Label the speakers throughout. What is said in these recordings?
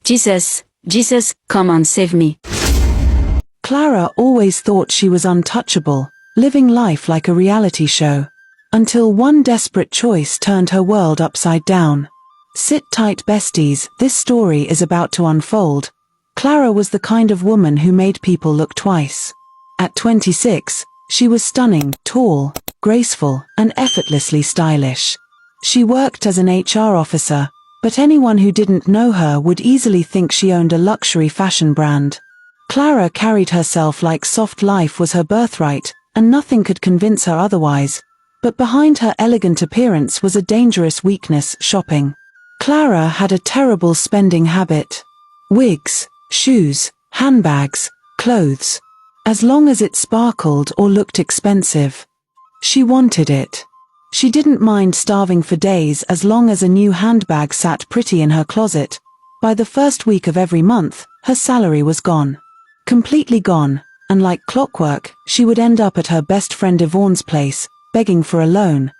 Speaker 1: Jesus, Jesus, come and save me.
Speaker 2: Clara always thought she was untouchable, living life like a reality show. Until one desperate choice turned her world upside down. Sit tight, besties, this story is about to unfold. Clara was the kind of woman who made people look twice. At 26, she was stunning, tall, graceful, and effortlessly stylish. She worked as an HR officer, but anyone who didn't know her would easily think she owned a luxury fashion brand. Clara carried herself like soft life was her birthright, and nothing could convince her otherwise. But behind her elegant appearance was a dangerous weakness: shopping. Clara had a terrible spending habit. Wigs, shoes, handbags, clothes. As long as it sparkled or looked expensive, she wanted it. She didn't mind starving for days as long as a new handbag sat pretty in her closet. By the first week of every month, her salary was gone. Completely gone, and like clockwork, she would end up at her best friend Yvonne's place, begging for a loan.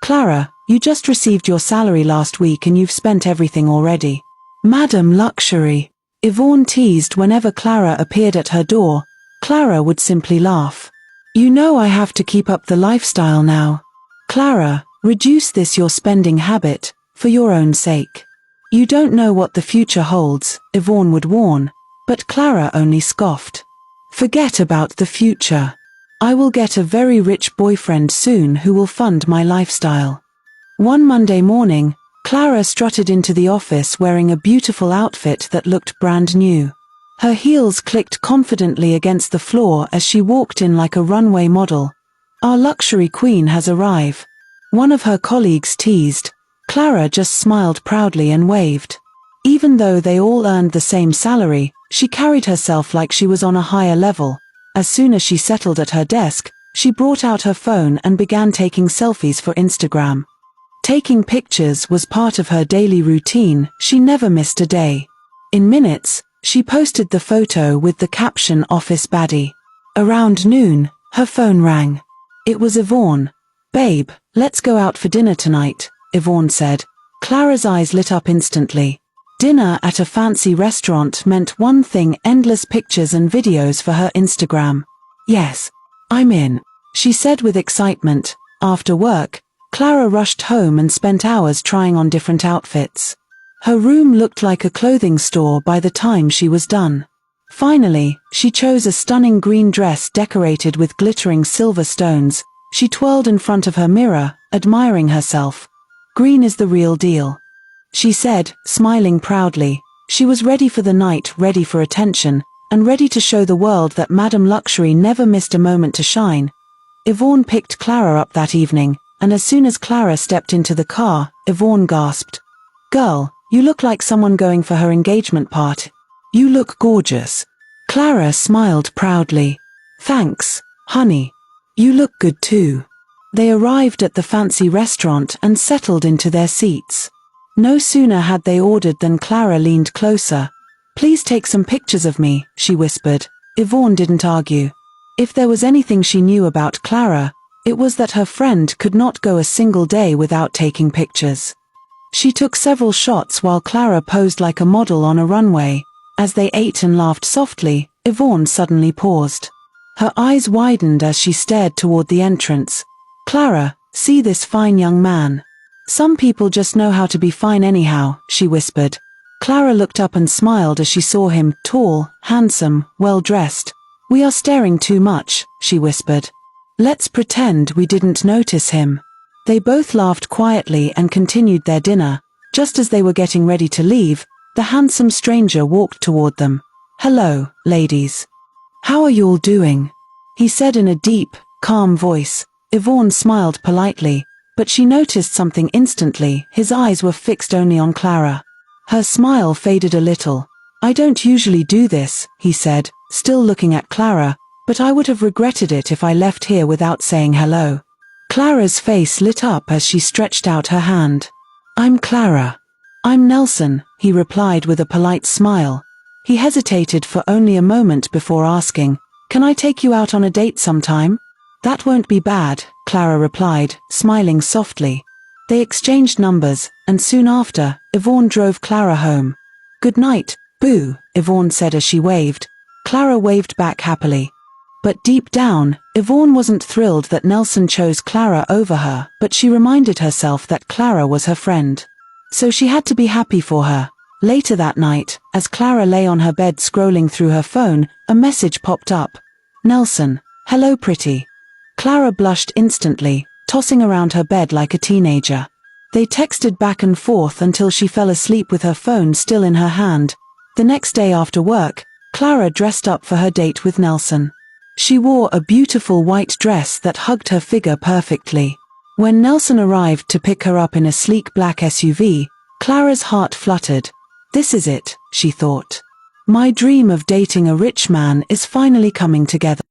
Speaker 2: "Clara, you just received your salary last week and you've spent everything already." "Madam Luxury," Yvonne teased whenever Clara appeared at her door. Clara would simply laugh. "You know I have to keep up the lifestyle now. Clara, reduce your spending habit, for your own sake. You don't know what the future holds," Yvonne would warn, but Clara only scoffed. "Forget about the future. I will get a very rich boyfriend soon who will fund my lifestyle." One Monday morning, Clara strutted into the office wearing a beautiful outfit that looked brand new. Her heels clicked confidently against the floor as she walked in like a runway model. "Our luxury queen has arrived," one of her colleagues teased. Clara just smiled proudly and waved. Even though they all earned the same salary, she carried herself like she was on a higher level. As soon as she settled at her desk, she brought out her phone and began taking selfies for Instagram. Taking pictures was part of her daily routine. She never missed a day. In minutes, she posted the photo with the caption "Office Baddie." Around noon, her phone rang. It was Yvonne. "Babe, let's go out for dinner tonight," Yvonne said. Clara's eyes lit up instantly. Dinner at a fancy restaurant meant one thing: endless pictures and videos for her Instagram. "Yes, I'm in," she said with excitement. After work, Clara rushed home and spent hours trying on different outfits. Her room looked like a clothing store by the time she was done. Finally, she chose a stunning green dress decorated with glittering silver stones. She twirled in front of her mirror, admiring herself. "Green is the real deal," she said, smiling proudly. She was ready for the night, ready for attention, and ready to show the world that Madam Luxury never missed a moment to shine. Yvonne picked Clara up that evening, and as soon as Clara stepped into the car, Yvonne gasped. "Girl, you look like someone going for her engagement party. You look gorgeous." Clara smiled proudly. "Thanks, honey. You look good too." They arrived at the fancy restaurant and settled into their seats. No sooner had they ordered than Clara leaned closer. "Please take some pictures of me," she whispered. Yvonne didn't argue. If there was anything she knew about Clara, it was that her friend could not go a single day without taking pictures. She took several shots while Clara posed like a model on a runway. As they ate and laughed softly, Yvonne suddenly paused. Her eyes widened as she stared toward the entrance. "Clara, see this fine young man. Some people just know how to be fine anyhow," she whispered. Clara looked up and smiled as she saw him, tall, handsome, well-dressed. "We are staring too much," she whispered. "Let's pretend we didn't notice him." They both laughed quietly and continued their dinner. Just as they were getting ready to leave, the handsome stranger walked toward them. "Hello, ladies. How are you all doing?" he said in a deep, calm voice. Yvonne smiled politely, but she noticed something instantly. His eyes were fixed only on Clara. Her smile faded a little. "I don't usually do this," he said, still looking at Clara, "but I would have regretted it if I left here without saying hello." Clara's face lit up as she stretched out her hand. "I'm Clara." "I'm Nelson," he replied with a polite smile. He hesitated for only a moment before asking, "Can I take you out on a date sometime?" "That won't be bad," Clara replied, smiling softly. They exchanged numbers, and soon after, Yvonne drove Clara home. "Good night, Boo," Yvonne said as she waved. Clara waved back happily. But deep down, Yvonne wasn't thrilled that Nelson chose Clara over her, but she reminded herself that Clara was her friend. So she had to be happy for her. Later that night, as Clara lay on her bed scrolling through her phone, a message popped up. "Nelson, hello pretty." Clara blushed instantly, tossing around her bed like a teenager. They texted back and forth until she fell asleep with her phone still in her hand. The next day after work, Clara dressed up for her date with Nelson. She wore a beautiful white dress that hugged her figure perfectly. When Nelson arrived to pick her up in a sleek black SUV, Clara's heart fluttered. "This is it," she thought. "My dream of dating a rich man is finally coming together."